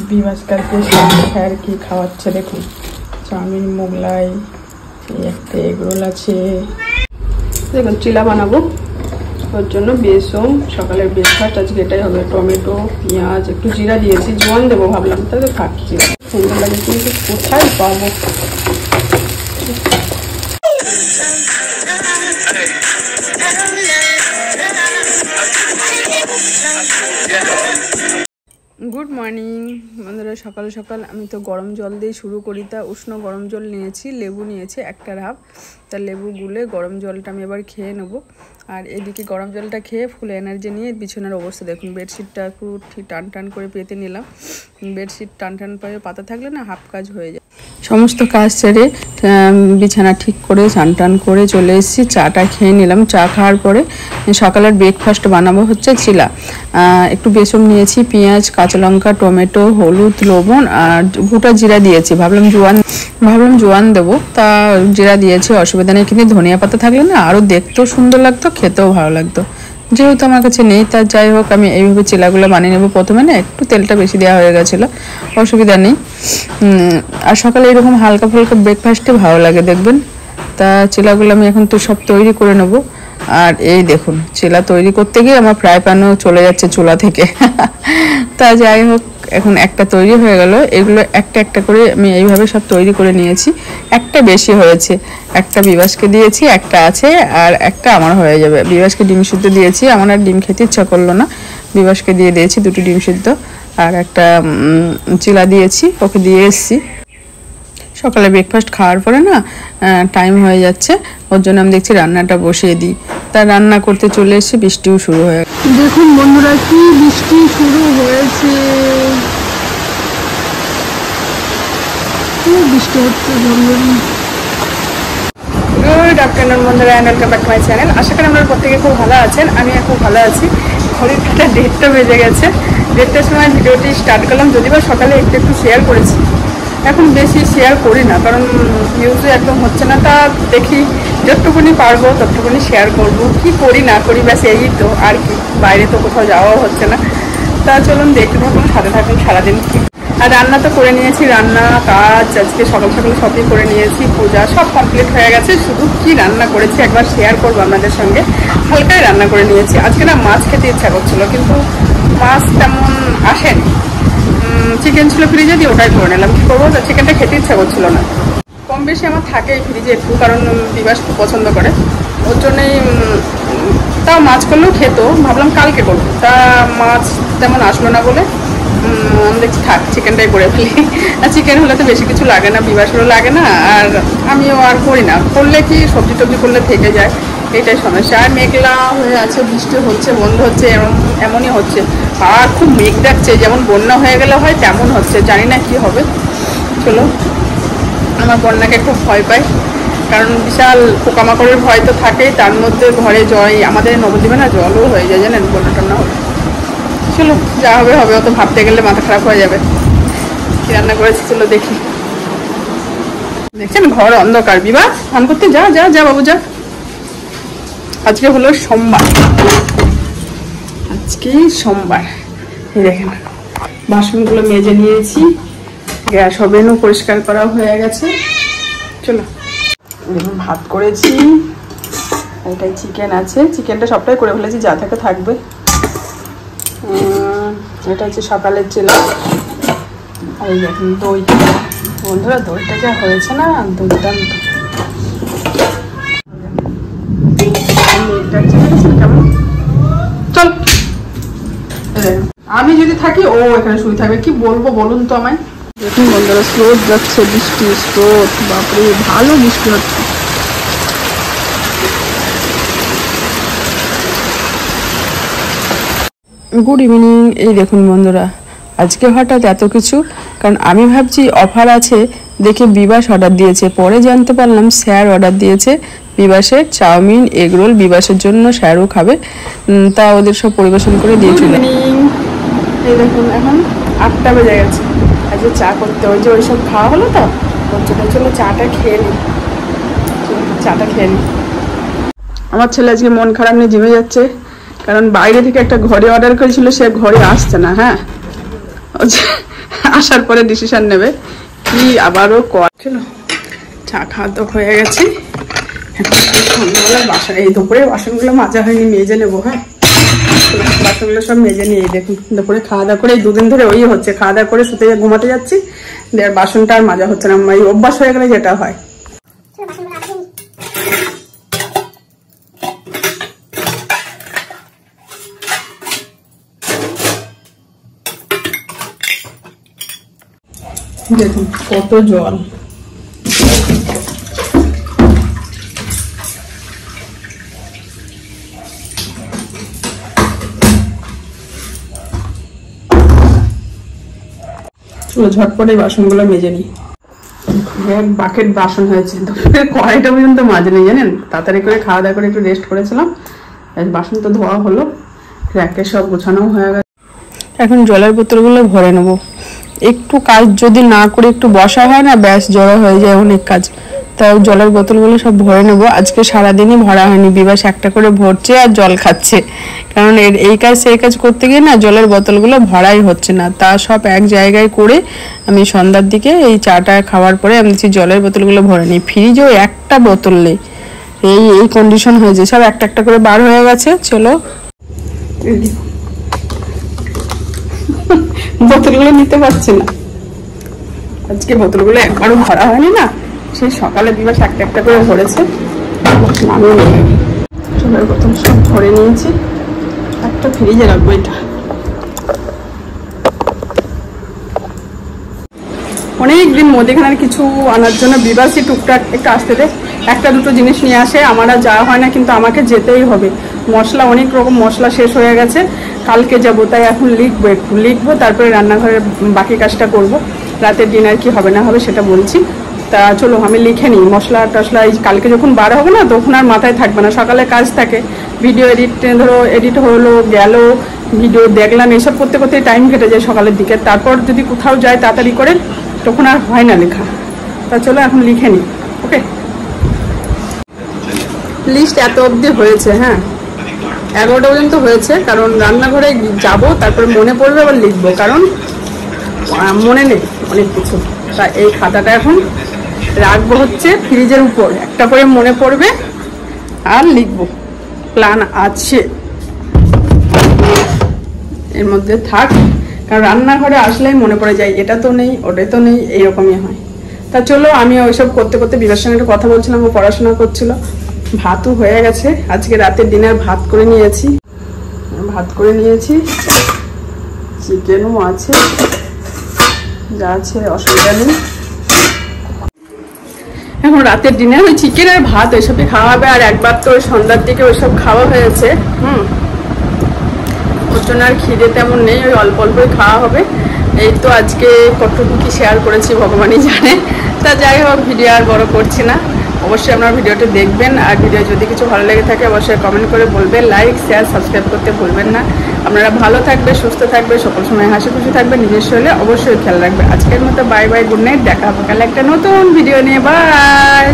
বিভাসকারকে sir কি খাওয়াচ্ছে দেখুন, চাউমিন, মোগলাই, একটা এগরোল আছে। দেখুন চিলা বানাবো, ওর জন্য বেসন, সকালের ব্রেকফাস্ট আজকে এটাই হবে। টমেটো, পেঁয়াজ, একটু জিরা দিয়েছি, জোয়ান দেবো ভাবলাম, তাহলে খাচ্ছি। সুন্দর লাগে কিন্তু কোথায় পাবো। গুড মর্নিং বন্ধুরা, সকাল সকাল আমি তো গরম জল দিয়ে শুরু করি। তা উষ্ণ গরম জল নিয়েছি, লেবু নিয়েছি একটা হাফ, তা লেবু গুলে গরম জলটা আমি এবার খেয়ে নেবো। আর এদিকে গরম জলটা খেয়ে ফুল এনার্জি নিয়ে বিছানার অবস্থা দেখুন। বেডশিটটা একটু ঠিক টান টান করে পেতে নিলাম। বেডশিট টান টান করে পাতা থাকলে না হাফ কাজ হয়ে যায়। সমস্ত কাজ সেরে বিছানা ঠিক করে চান টান করে চলে এসেছি। চাটা খেয়ে নিলাম। চা খাওয়ার পরে সকালের ব্রেকফাস্ট বানাবো হচ্ছে চিলা। একটু বেসন নিয়েছি, পেঁয়াজ, কাঁচা লঙ্কা, টমেটো, হলুদ, লবণ আর গোটা জিরা দিয়েছি। ভাবলাম জোয়ান দেবো, তা জিরা দিয়েছি, অসুবিধা নেই। কিন্তু ধনিয়া পাতা থাকলে না আরও দেখতেও সুন্দর লাগতো, খেতেও ভালো লাগতো। যেহেতু আমার কাছে নেই, তা যাই হোক আমি এইভাবে চিলাগুলো বানিয়ে নেবো। প্রথমে না একটু তেলটা বেশি দেওয়া হয়ে গেছিলো, অসুবিধা নেই। আর সকালে এরকম হালকা ফুলকা ব্রেকফাস্টে ভালো লাগে দেখবেন। তা চিলাগুলো আমি এখন তো সব তৈরি করে নেবো। আর এই দেখুন, চিলা তৈরি করতে গিয়ে আমার ফ্রাই প্যানও চলে যাচ্ছে চুলা থেকে। তা যাই হোক, এখন একটা তৈরি হয়ে গেল। এগুলো একটা একটা করে আমি এইভাবে সব তৈরি করে নিয়েছি। একটা বেশি হয়েছে, একটা বিভাসকে দিয়েছি, একটা আছে আর একটা আমার হয়ে যাবে। বিভাসকে ডিম সিদ্ধ দিয়েছি, আমার আর ডিম খেতে ইচ্ছা করলো না, বিভাসকে দিয়ে দিয়েছি দুটো ডিম সিদ্ধ। আর একটা চিলা দিয়েছি, ওকে দিয়ে এসছি। সকালে ব্রেকফাস্ট খাওয়ার পরে না টাইম হয়ে যাচ্ছে, ওর জন্য আমি দেখছি রান্নাটা বসিয়ে দিই। তা রান্না করতে চলে এসেছি, বৃষ্টিও শুরু হয়ে গেছে। দেখুন বন্ধুরা, কি বৃষ্টি শুরু হয়েছে, খুব বৃষ্টি হচ্ছে। গুড আফটারনুন বন্ধুরা, and welcome back to my channel. আশা করি আপনারা প্রত্যেকে খুব ভালো আছেন। আমি খুব ভালো আছি। ঘড়ির কাঁটা 1:30 বেজে গেছে। 1:30টার সময় ভিডিওটি স্টার্ট করলাম, যদিও সকালে একটু শেয়ার করেছি। এখন বেশি শেয়ার করি না, কারণ ভিউজও একদম হচ্ছে না। তা দেখি যতটুকুনি পারবো ততটুকুনি শেয়ার করব। কি করি না করি ব্যাস এই তো, আর কি। বাইরে তো কোথাও যাওয়াও হচ্ছে না। তা চলুন দেখতে থাকুন, সাথে থাকুন সারাদিন। আর রান্না তো করে নিয়েছি, রান্না কাজ আজকে সকাল সকাল সবই করে নিয়েছি। পূজা সব কমপ্লিট হয়ে গেছে। শুধু কি রান্না করেছি একবার শেয়ার করবো আপনাদের সঙ্গে। হালকাই রান্না করে নিয়েছি। আজকে না মাছ খেতে ইচ্ছা করছিল, কিন্তু মাছ তেমন আসেনি। চিকেন ছিল ফ্রিজে, দিয়ে ওটাই করে নিলাম। কী করবো, চিকেনটা খেতে ইচ্ছা করছিল না। কম বেশি আমার থাকে ফ্রিজে একটু, কারণ বিভাস খুব পছন্দ করে, ওর জন্যই। তাও মাছ করলেও খেত, ভাবলাম কালকে করবো। তা মাছ তেমন আসলো না বলে আমি দেখছি থাক, চিকেনটাই করে ফেলি। আর চিকেন হলে তো বেশি কিছু লাগে না, বিভাসেরও লাগে না, আর আমিও আর করি না। করলে কি সবজি টবজি করলে থেকে যায়, এটাই সমস্যা। আর মেঘলা হয়ে আছে, বৃষ্টি হচ্ছে বন্ধ হচ্ছে, এমনই হচ্ছে। আর খুব মেঘ ডাকছে, যেমন বন্যা হয়ে গেলে হয় তেমন হচ্ছে। জানি না কি হবে। চলো, আমার বন্যাকে খুব ভয় পাই, কারণ বিশাল পোকামাকড়ের ভয় তো থাকেই, তার মধ্যে ঘরে জল। আমাদের নবদ্বীপে না জলও হয়ে যায় জানেন, বন্যা টন্যা হলে। চলো, যা হবে হবে, অত ভাবতে গেলে মাথা খারাপ হয়ে যাবে। কি রান্না করেছি চলো দেখি। দেখছেন ঘর অন্ধকার। বিবাহ স্নান করতে যা যা যা বাবু যা। আজকে হলো সোমবার, এই দেখেন বাসনগুলো মেজে নিয়েছি, গ্যাস ওভেনও পরিষ্কার করা হয়ে গেছে। চলো দেখুন, ভাত করেছি, এটাই চিকেন আছে। চিকেনটা সবটাই করে ফেলেছি, যা থাকে থাকবে। এটা হচ্ছে সকালের চিলা। আর এই দেখুন দই। বন্ধুরা দইটা যা হয়েছে না, দুর্দান্ত। কেমন চল, আমি যদি থাকি ও এখানে শুয়ে থাকবে। কি বলবো বলুন তো আমায়। দেখুন বন্ধুরা, স্রোত যাচ্ছে, বৃষ্টি স্রোত, বাপরে ভালো বৃষ্টি হচ্ছে। Good evening. এই দেখুন বন্ধুরা, আজকে হঠাৎ এত কিছু, কারণ আমি ভাবছি অফার আছে দেখে বিভাস অর্ডার দিয়েছে। পরে জানতে পারলাম স্যার অর্ডার দিয়েছে বিভাসের চাউমিন, এগরোল। বিভাসের জন্য স্যারও খাবে, তা ওদের সব পরিবেশন করে দিয়ে চলে। এই দেখুন এখন 8টা বেজে গেছে। আজকে চা করতে, ওই যে ওইসব খাওয়া হলো তো, ওর জন্য চলো চাটা খেয়ে নিই। আমার ছেলে আজকে মন খারাপ নিয়ে জিমে যাচ্ছে, কারণ বাইরে থেকে একটা ঘড়ি অর্ডার করেছিল, সে ঘড়ি আসছে না। হ্যাঁ, আসার পরে ডিসিশন নেবে কি আবারও চলো চা খাওয়া তো হয়ে গেছে। সন্ধ্যাবেলা বাসা এই দুপুরে বাসনগুলো মাজা হয়নি, মেজে নেবো। হ্যাঁ, বাসনগুলো সব মেজে নিয়ে দেখুন দুপুরে খাওয়া দাওয়া করে এই দুদিন ধরে ওই হচ্ছে, খাওয়া দাওয়া করে শুতে ঘুমাতে যাচ্ছি, বাসনটা আর মাজা হচ্ছে না। এই অভ্যাস হয়ে গেলে যেটা হয়। দেখুন কত জল, চলো ঝটপটে বাসনগুলো মেজে নিই। এক বাকেট বাসন হয়েছে, কড়াইটা পর্যন্ত মাজে নেই জানেন। তাড়াতাড়ি করে খাওয়া দাওয়া করে একটু রেস্ট করেছিলাম, বাসন তো ধোয়া হলো, র্যাকে সব গোছানো হয়ে গেছে। এখন জলের বোতলগুলো ভরে নেবো। একটু কাজ যদি না করে একটু বসা হয় না, ব্যাস জড়ো হয়ে যায় অনেক কাজ। তাও জলের বোতলগুলো সব ভরে নেবো। আজকে সারাদিনই ভরা হয়নি, বিবাস একটা করে ভরছে আর জল খাচ্ছে, কারণ এই কাজ সেই কাজ করতে গিয়ে না জলের বোতলগুলো ভরাই হচ্ছে না। তা সব এক জায়গায় করে আমি সন্ধ্যার দিকে এই চাটা খাওয়ার পরে আমি জলের বোতলগুলো ভরে নিই। ফ্রিজেও একটা বোতল নেই, এই কন্ডিশন হয়েছে, সব একটা একটা করে বার হয়ে গেছে। চলো বোতলগুলো নিতে পারছি না, আজকে বোতলগুলো একবারও ভরা হয়নি না, সেই সকালে দিবস একটা একটা করে ভরেছে। আমি জলের বোতল সব ভরে নিয়েছি, একটা ফ্রিজে রাখবো। এটা অনেকদিন মুদিখানার কিছু আনার জন্য বিবাসী টুকটাক একটু আসতে দে, একটা দুটো জিনিস নিয়ে আসে, আমার আর যাওয়া হয় না, কিন্তু আমাকে যেতেই হবে। মশলা অনেক রকম মশলা শেষ হয়ে গেছে, কালকে যাবো, তাই এখন লিখবো, তারপরে রান্নাঘরের বাকি কাজটা করব। রাতের ডিনার কি হবে না হবে সেটা বলছি। তা চলো আমি লিখে নিই মশলা টশলা, এই কালকে যখন বার হবে না তখন আর মাথায় থাকবে না, সকালে কাজ থাকে, ভিডিও এডিট হলো গেল, ভিডিও দেখলাম, এসব করতে করতে টাইম কেটে যায় সকালের দিকে। তারপর যদি কোথাও যায় তাড়াতাড়ি করে, তখন আর হয় না লেখা। তা চলো এখন লিখে নিই। ওকে, লিস্ট এত অবধি হয়েছে। হ্যাঁ, 11টা পর্যন্ত হয়েছে, কারণ রান্নাঘরে যাব, তারপরে মনে পড়বে আবার লিখবো, কারণ মনে নেই অনেক কিছু। তা এই খাতাটা এখন রাখবো হচ্ছে ফ্রিজের উপর, একটা করে মনে পড়বে আর লিখবো, প্ল্যান আছে এর মধ্যে থাক। কারণ রান্নাঘরে আসলেই মনে পড়ে যায়, এটা তো নেই ওটা তো নেই, এইরকমই হয়। তা চলো আমি ওইসব করতে করতে বিবাহের সঙ্গে একটু কথা বলছিলাম, ও পড়াশোনা করছিল। ভাতও হয়ে গেছে, আজকে রাতের ডিনার ভাত করে নিয়েছি, চিকেনও আছে, যা আছে অসুবিধা নেই। এখন রাতের ডিনার ওই চিকেন আর ভাত ওইসবই খাওয়া হবে, আর একবার তো ওই সন্ধ্যার দিকে ওইসব খাওয়া হয়েছে। ওর জন্য আর খিদে তেমন নেই, ওই অল্প অল্পই খাওয়া হবে। এই তো আজকে কতটুকু কি শেয়ার করেছি ভগবানই জানে। তা যাই হোক, ভিডিও আর বড় করছি না। অবশ্যই আপনারা ভিডিওটি দেখবেন, আর ভিডিও যদি কিছু ভালো লেগে থাকে অবশ্যই কমেন্ট করে বলবেন, লাইক শেয়ার সাবস্ক্রাইব করতে ভুলবেন না। আপনারা ভালো থাকবে, সুস্থ থাকবে, সকল সময় হাসি খুশি থাকবে, নিজের শরীরে অবশ্যই খেয়াল রাখবে। আজকের মতো বাই বাই, গুড নাইট, দেখা হবে কাল একটা নতুন ভিডিও নিয়ে। বাই।